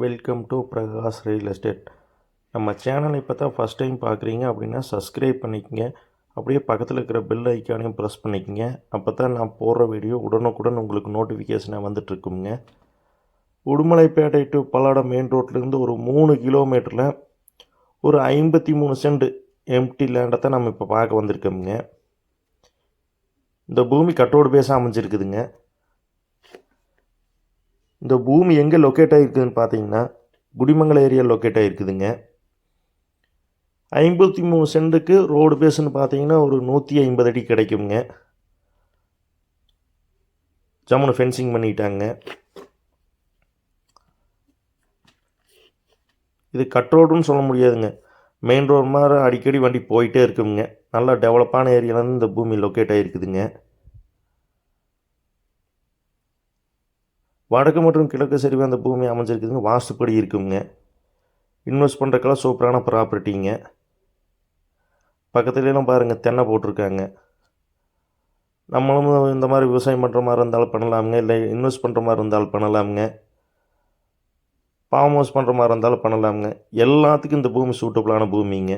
Welcome to Prakash real estate. நம்ம சேனலை இப்போ தான் ஃபஸ்ட் டைம் பார்க்குறீங்க அப்படின்னா சப்ஸ்கிரைப் பண்ணிக்கங்க. அப்படியே பக்கத்தில் இருக்கிற பெல் ஐக்கானையும் ப்ரெஸ் பண்ணிக்கங்க. அப்போ தான் நான் போடுற வீடியோ உடனுக்குடன் உங்களுக்கு நோட்டிஃபிகேஷனாக வந்துட்டுருக்குங்க. உடுமலைப்பேட்டை டு பல்லடம் மெயின் ரோட்லேருந்து ஒரு 3 கிலோமீட்டரில் ஒரு 53 சென்ட் எம்டி லேண்டை தான் நம்ம இப்போ பார்க்க வந்திருக்கோமுங்க. இந்த பூமி கட்டோடு பேச அமைஞ்சிருக்குதுங்க. இந்த பூமி எங்கே லொக்கேட் ஆகிருக்குதுன்னு பார்த்தீங்கன்னா குடிமங்கலம் ஏரியா லொக்கேட் ஆகிருக்குதுங்க. 53 சென்ட்டுக்கு ரோடு பேஸ்ன்னு பார்த்தீங்கன்னா ஒரு 150 அடி கிடைக்குங்க. ஜம்முன்னு ஃபென்சிங் பண்ணிட்டாங்க. இது கட் ரோடுன்னு சொல்ல முடியாதுங்க. மெயின் ரோடு மாதிரி அடிக்கடி வண்டி போயிட்டே இருக்குங்க. நல்லா டெவலப்பான ஏரியாவிலேருந்து இந்த பூமி லொக்கேட் ஆகிருக்குதுங்க. வடக்கு மற்றும் கிழக்கு சரிவாக அந்த பூமி அமைஞ்சிருக்குதுங்க. வாஸ்துப்படி இருக்குங்க. இன்வெஸ்ட் பண்ணுறக்கெல்லாம் சூப்பரான ப்ராப்பர்ட்டிங்க. பக்கத்துலலாம் பாருங்கள், தென்னை போட்டிருக்காங்க. நம்மளும் இந்த மாதிரி விவசாயம் பண்ணுற மாதிரி இருந்தாலும் பண்ணலாமுங்க, இல்லை இன்வெஸ்ட் பண்ணுற மாதிரி இருந்தாலும் பண்ணலாமுங்க, ஃபார்ம் ஹவுஸ் பண்ணுற மாதிரி இருந்தாலும் பண்ணலாமுங்க. எல்லாத்துக்கும் இந்த பூமி சூட்டபுளான பூமிங்க.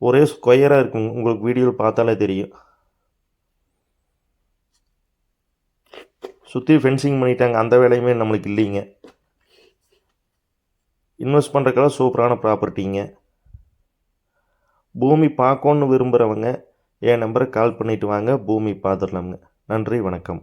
ஒரே ஸ்கொயராக இருக்குங்க. உங்களுக்கு வீடியோவில் பார்த்தாலே தெரியும். சுற்றி ஃபென்சிங் பண்ணிட்டாங்க. அந்த வேலையுமே நம்மளுக்கு இல்லைங்க. இன்வெஸ்ட் பண்ணுறக்கெல்லாம் சூப்பரான ப்ராப்பர்ட்டிங்க. பூமி பார்க்கணுன்னு விரும்புகிறவங்க என் நம்பரை கால் பண்ணிவிட்டு வாங்க, பூமி பார்த்துடலாமுங்க. நன்றி, வணக்கம்.